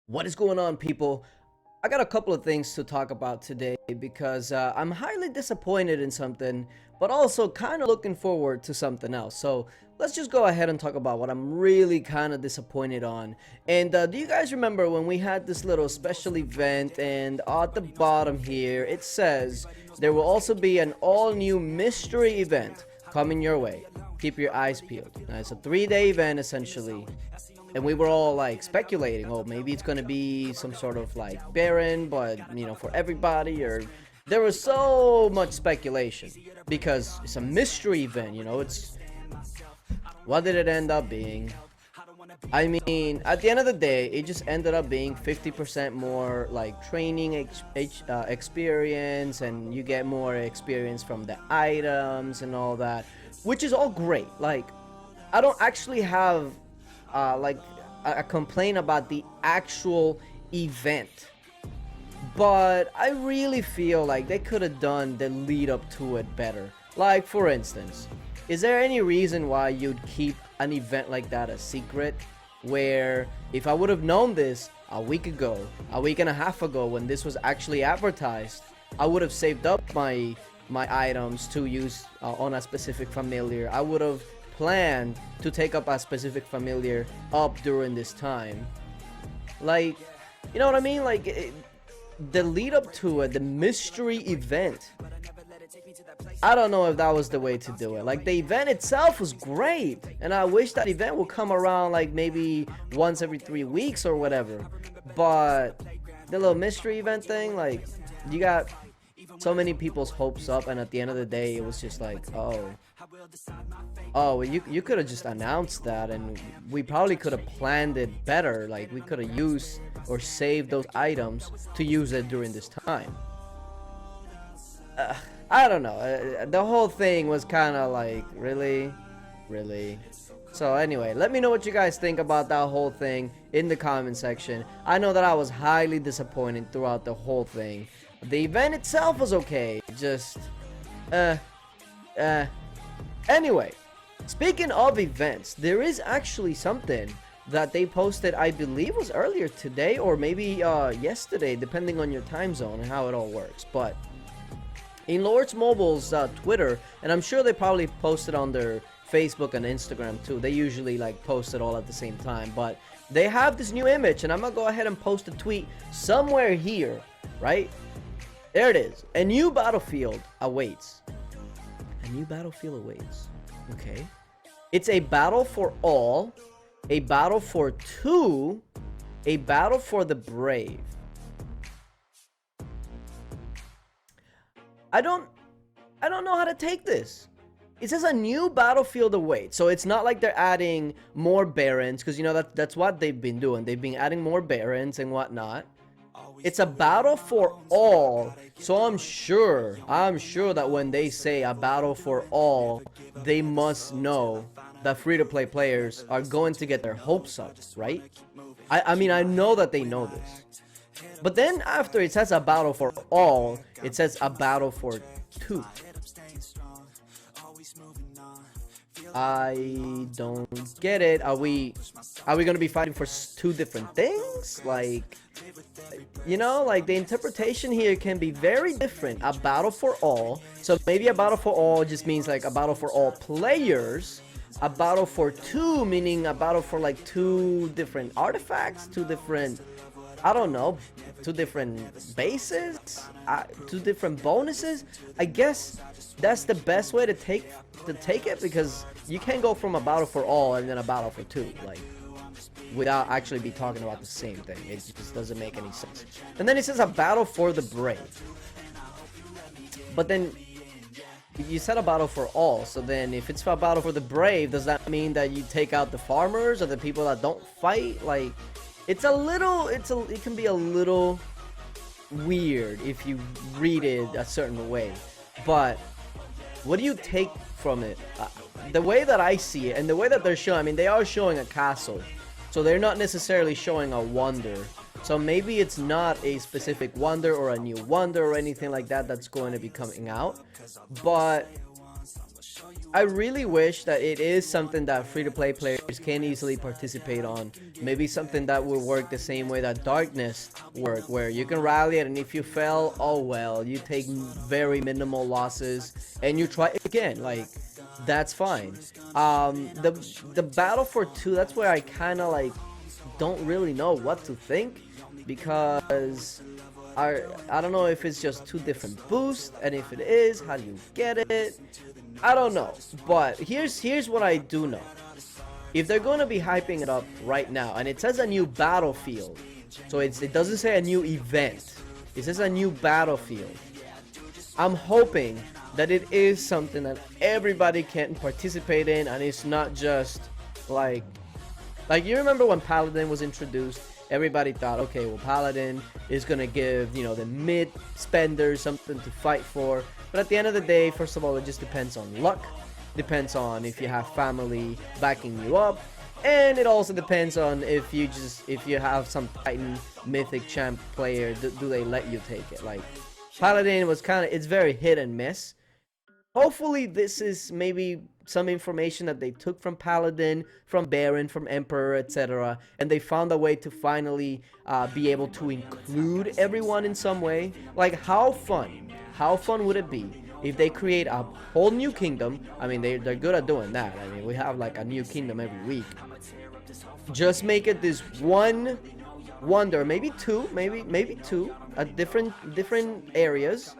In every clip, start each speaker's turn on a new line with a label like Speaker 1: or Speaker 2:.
Speaker 1: What is going on, people? I got a couple of things to talk about today because I'm highly disappointed in something, but also kind of looking forward to something else. So let's just go ahead and talk about what I'm really kind of disappointed on. And do you guys remember when we had this little special event, and at the bottom here it says there will also be an all-new mystery event coming your way. Keep your eyes peeled. Now, it's a 3-day event essentially, and we were all like speculating, oh, maybe it's gonna be some sort of like Baron, but for everybody, or there was so much speculation because it's a mystery event. It's what did it end up being? I mean, at the end of the day, it just ended up being 50% more like training experience, and you get more experience from the items and all that, which is all great. Like, I don't actually have like a complaint about the actual event, but I really feel like they could have done the lead up to it better. Like, for instance, is there any reason why you'd keep an event like that a secret, where if I would have known this a week ago, a week and a half ago, when this was actually advertised, I would have saved up my items to use on a specific familiar. I would have planned to take up a specific familiar up during this time. Like, you know what I mean? Like, the lead up to it, the mystery event, I don't know if that was the way to do it. Like, the event itself was great, and I wish that event would come around like maybe once every 3 weeks or whatever. But the little mystery event thing, like, you got so many people's hopes up, and at the end of the day it was just like, well, you could have just announced that, and we probably could have planned it better. Like, we could have used or saved those items to use it during this time. I don't know, the whole thing was kind of like, really. So anyway, let me know what you guys think about that whole thing in the comment section. I know that I was highly disappointed throughout the whole thing. The event itself was okay, just anyway, speaking of events, there is actually something that they posted, I believe was earlier today or maybe yesterday, depending on your time zone and how it all works. But in Lords Mobile's Twitter, and I'm sure they probably posted on their Facebook and Instagram too. They usually like post it all at the same time, but they have this new image, and I'm gonna go ahead and post a tweet somewhere here, right? There it is. A new battlefield awaits. A new battlefield awaits. Okay. It's a battle for all, a battle for two, a battle for the brave. I don't know how to take this. It says a new battlefield awaits. So it's not like they're adding more barons, because that's what they've been doing. They've been adding more barons and whatnot. It's a battle for all. So I'm sure that when they say a battle for all, they must know that free-to-play players are going to get their hopes up, right? I mean, I know that they know this. But then after it says a battle for all, it says a battle for two. I don't get it. Are we gonna be fighting for two different things? Like, like the interpretation here can be very different. A battle for all. So maybe a battle for all just means like a battle for all players. A battle for two meaning a battle for like two different artifacts, two different, I don't know, two different bases, two different bonuses. I guess that's the best way to take it, because you can't go from a battle for all and then a battle for two, like, without actually be talking about the same thing. It just doesn't make any sense. And then it says a battle for the brave. But then you said a battle for all, so then if it's a battle for the brave, does that mean that you take out the farmers or the people that don't fight? Like, it can be a little weird if you read it a certain way. But what do you take from it? The way that I see it and the way that they're showing, I mean, they are showing a castle, so they're not necessarily showing a wonder. So maybe it's not a specific wonder or a new wonder or anything like that that's going to be coming out. But I really wish that it is something that free-to-play players can easily participate on. Maybe something that will work the same way that Darkness worked, where you can rally it, and if you fail, oh well, you take very minimal losses and you try again. Like, that's fine. The Battle for 2, that's where I kind of like don't really know what to think, because I don't know if it's just two different boosts, and if it is, how do you get it? I don't know. But here's what I do know. If they're going to be hyping it up right now, and it says a new battlefield, so it doesn't say a new event, it says a new battlefield, I'm hoping that it is something that everybody can participate in, and it's not just like you remember when Paladin was introduced, everybody thought, okay, well, Paladin is gonna give, you know, the mid spenders something to fight for. But at the end of the day, first of all, it just depends on luck, depends on if you have family backing you up, and it also depends on if you have some Titan mythic champ player, do they let you take it? Like, Paladin was it's very hit and miss. Hopefully this is maybe some information that they took from Paladin, from Baron, from Emperor, etc. And they found a way to finally be able to include everyone in some way. Like, how fun would it be if they create a whole new kingdom? I mean, they're good at doing that. I mean, we have like a new kingdom every week. Just make it this one wonder, maybe two, maybe two, at different areas.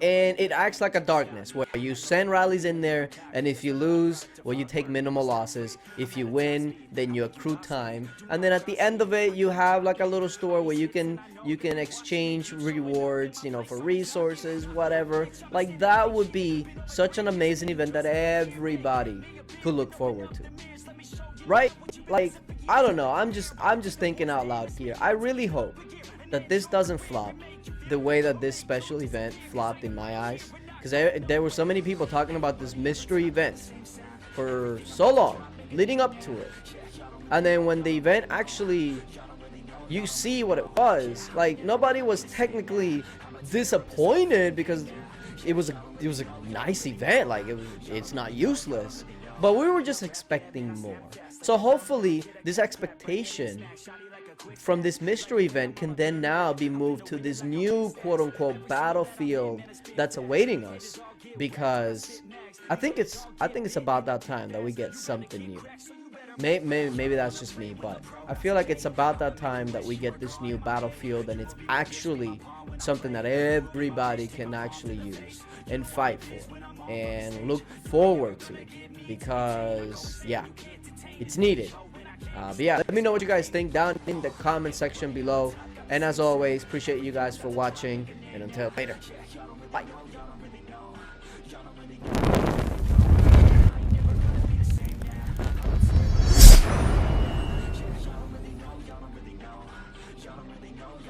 Speaker 1: And it acts like a Darkness, where you send rallies in there, and if you lose, well, you take minimal losses. If you win, then you accrue time, and then at the end of it, you have like a little store where you can exchange rewards, you know, for resources, whatever. Like, that would be such an amazing event that everybody could look forward to, right? Like, I don't know, I'm just thinking out loud here. I really hope that this doesn't flop the way that this special event flopped in my eyes, because there were so many people talking about this mystery event for so long leading up to it, and then when the event actually, you see what it was, like, nobody was technically disappointed, because it was a nice event. Like, it's not useless, but we were just expecting more. So hopefully this expectation from this mystery event can then now be moved to this new quote-unquote battlefield that's awaiting us, because I think it's about that time that we get something new. Maybe that's just me, but I feel like it's about that time that we get this new battlefield, and it's actually something that everybody can actually use and fight for and look forward to, because yeah, it's needed. But yeah, let me know what you guys think down in the comment section below. And as always, appreciate you guys for watching, and until later, bye.